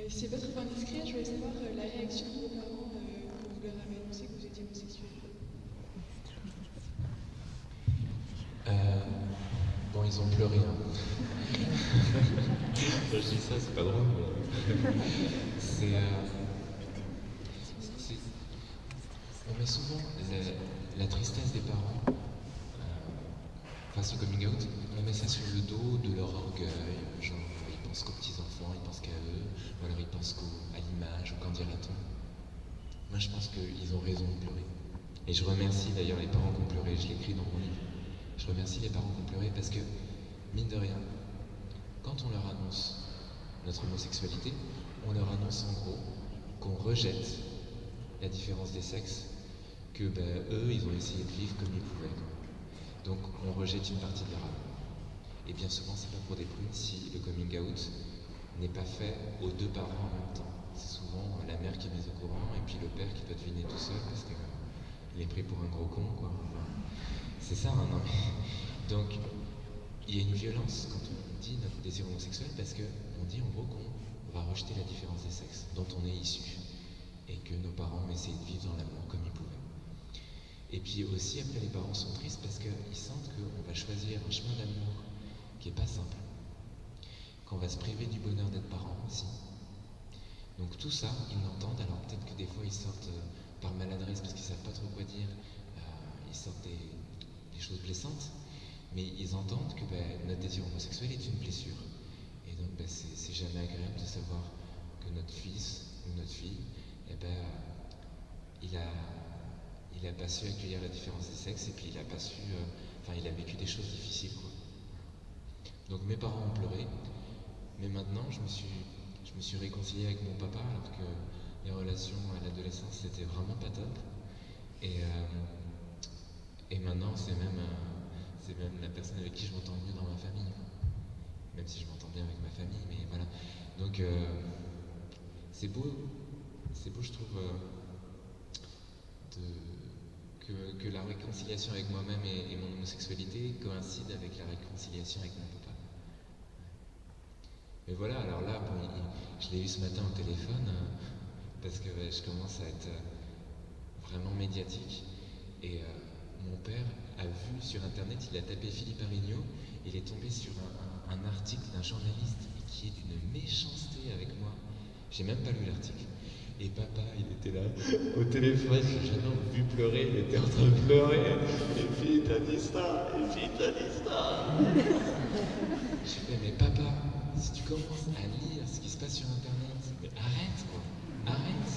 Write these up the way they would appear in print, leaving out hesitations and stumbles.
C'est pas trop indiscret, je voulais savoir la réaction de vos parents quand vous leur avez annoncé que vous étiez homosexuel. Bon, ils ont pleuré. Hein. Je dis ça, c'est pas drôle, mais c'est. On met souvent la tristesse des parents face au coming out, on met ça sur le dos de leur orgueil, genre ils pensent qu'aux petits-enfants, ils pensent qu'à eux, ou alors ils pensent à l'image, ou qu'en dira-t-on. Moi je pense qu'ils ont raison de pleurer. Et je remercie d'ailleurs les parents qui ont pleuré, je l'écris dans mon livre. Je remercie les parents qui ont pleuré parce que, mine de rien, quand on leur annonce notre homosexualité, on leur annonce en gros qu'on rejette la différence des sexes, que eux, ils ont essayé de vivre comme ils pouvaient. Donc on rejette une partie de leur âme. Et bien souvent, c'est pas pour des prunes si le coming out n'est pas fait aux deux parents en même temps. C'est souvent la mère qui est mise au courant et puis le père qui doit deviner tout seul parce qu'il est pris pour un gros con, quoi. Enfin, c'est ça, hein, non mais... Donc, il y a une violence quand on dit notre désir homosexuel parce qu'on dit en gros qu'on va rejeter la différence des sexes dont on est issu et que nos parents ont essayé de vivre dans l'amour comme ils pouvaient. Et puis aussi, après, les parents sont tristes parce qu'ils sentent qu'on va choisir un chemin d'amour qui n'est pas simple, qu'on va se priver du bonheur d'être parent aussi. Donc tout ça, ils l'entendent, alors peut-être que des fois ils sortent par maladresse parce qu'ils ne savent pas trop quoi dire, ils sortent des choses blessantes, mais ils entendent que notre désir homosexuel est une blessure. Et donc c'est jamais agréable de savoir que notre fils ou notre fille, il a pas su accueillir la différence des sexes et puis il a pas su, il a vécu des choses difficiles, quoi. Donc mes parents ont pleuré, mais maintenant je me suis réconcilié avec mon papa alors que les relations à l'adolescence c'était vraiment pas top. Et maintenant c'est même la personne avec qui je m'entends mieux dans ma famille, même si je m'entends bien avec ma famille, mais voilà. Donc c'est beau je trouve que la réconciliation avec moi-même et mon homosexualité coïncide avec la réconciliation avec mon papa. Mais voilà, alors là, bon, je l'ai eu ce matin au téléphone parce que je commence à être vraiment médiatique et mon père a vu sur internet, il a tapé Philippe Arigno, il est tombé sur un article d'un journaliste qui est d'une méchanceté avec moi. J'ai même pas lu l'article. Et papa, il était là, au téléphone, j'ai jamais vu pleurer, il était en train de pleurer. Et puis il t'a dit ça, et puis il t'a dit ça. Je fais, mais papa, si tu commences à lire ce qui se passe sur internet, mais arrête quoi, arrête.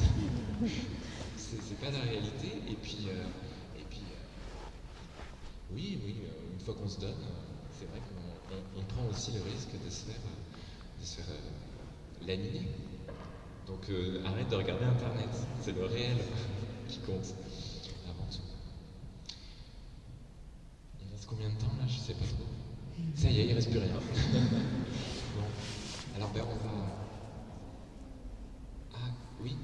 C'est pas la réalité. Et puis oui, une fois qu'on se donne, c'est vrai qu'on prend aussi le risque de se faire laminer. Donc arrête de regarder internet, c'est le réel qui compte avant tout. Il reste combien de temps là? Je sais pas trop. Ça y est, il reste plus rien. Bon, alors on va... Ah oui.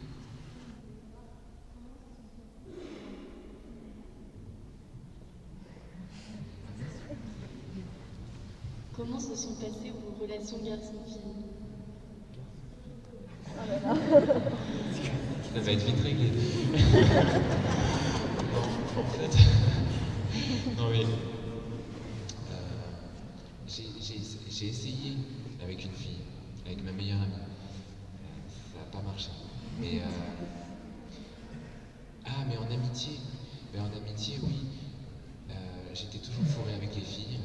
Comment se sont passées vos relations garçon-fille? Ça va être vite réglé. Non, en fait. Non mais. J'ai essayé avec une fille, avec ma meilleure amie. Ça n'a pas marché. Mais. Ah, mais en amitié. En amitié, oui. J'étais toujours fourré avec les filles.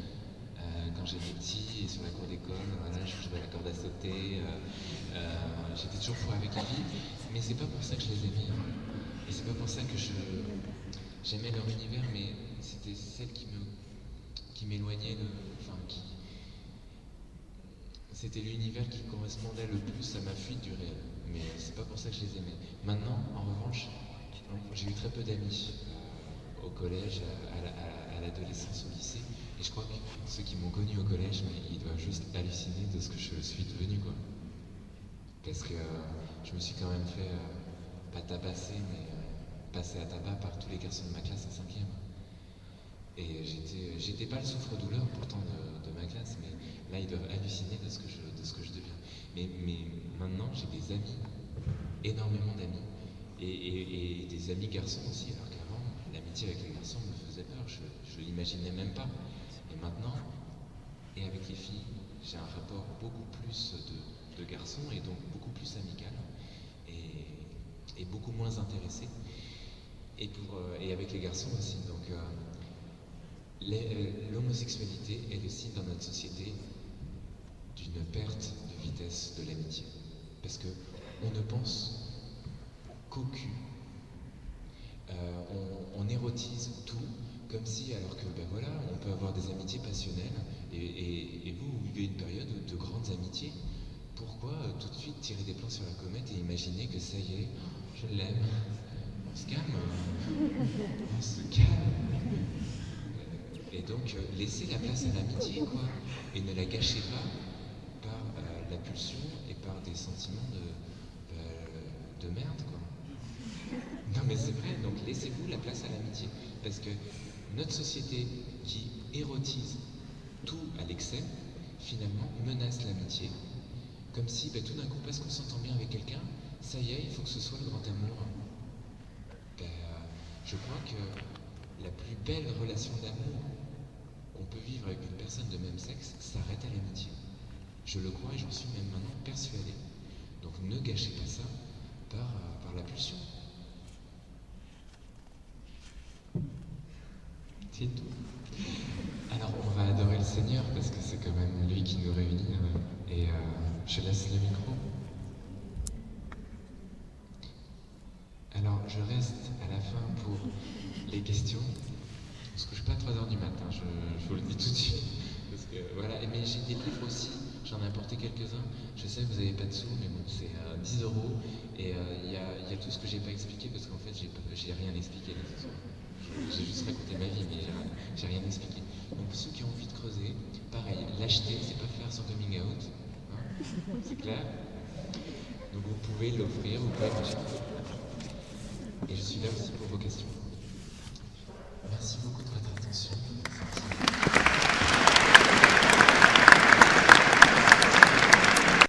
Quand j'étais petit et sur la cour d'école, voilà, je jouais à la corde à sauter. J'étais toujours fourré avec les filles. Mais c'est pas pour ça que je les aimais. Et c'est pas pour ça que j'aimais leur univers, mais c'était celle qui m'éloignait c'était l'univers qui correspondait le plus à ma fuite du réel. Mais c'est pas pour ça que je les aimais. Maintenant, en revanche, j'ai eu très peu d'amis au collège, à l'adolescence, au lycée. Et je crois que ceux qui m'ont connu au collège, ils doivent juste halluciner de ce que je suis devenu, quoi. Parce que je me suis quand même fait, pas tabasser, mais passer à tabac par tous les garçons de ma classe en 5e. Et j'étais pas le souffre-douleur pourtant de ma classe, mais là ils doivent halluciner de ce que je deviens. Mais maintenant, j'ai des amis, énormément d'amis, et des amis garçons aussi, alors qu'avant, l'amitié avec les garçons me faisait peur, je l'imaginais même pas. Et maintenant, et avec les filles, j'ai un rapport beaucoup plus de garçons et donc beaucoup plus amical et beaucoup moins intéressé. Et avec les garçons aussi. Donc l'homosexualité est le signe dans notre société d'une perte de vitesse de l'amitié. Parce que on ne pense qu'au cul. On érotise tout comme si, alors que ben voilà, on peut avoir des amitiés passionnelles et vous vivez une période de grandes amitiés. Pourquoi tout de suite tirer des plans sur la comète et imaginer que ça y est, je l'aime, on se calme, on se calme. Et donc laissez la place à l'amitié, quoi, et ne la gâchez pas par la pulsion et par des sentiments de merde, quoi. Non mais c'est vrai, donc laissez-vous la place à l'amitié, parce que notre société qui érotise tout à l'excès, finalement menace l'amitié, comme si tout d'un coup, parce qu'on s'entend bien avec quelqu'un, ça y est, il faut que ce soit le grand amour. Je crois que la plus belle relation d'amour qu'on peut vivre avec une personne de même sexe s'arrête à l'amitié. Je le crois et j'en suis même maintenant persuadé. Donc ne gâchez pas ça par la pulsion. C'est tout. Alors on va adorer le Seigneur parce que c'est quand même lui qui nous réunit et je laisse le micro. Alors je reste à la fin pour les questions. On se couche pas à 3h du matin, je vous le dis tout de suite. Parce que, voilà. Mais j'ai des livres aussi, j'en ai apporté quelques-uns. Je sais que vous n'avez pas de sous, mais bon, c'est 10 € et il y a tout ce que j'ai pas expliqué parce qu'en fait j'ai rien expliqué là ce soir. J'ai juste raconté ma vie, mais j'ai rien expliqué. Donc ceux qui ont envie de creuser, pareil, l'acheter, c'est pas faire son coming out, hein, c'est clair. Donc vous pouvez l'offrir, vous pouvez l'acheter. Et je suis là aussi pour vos questions.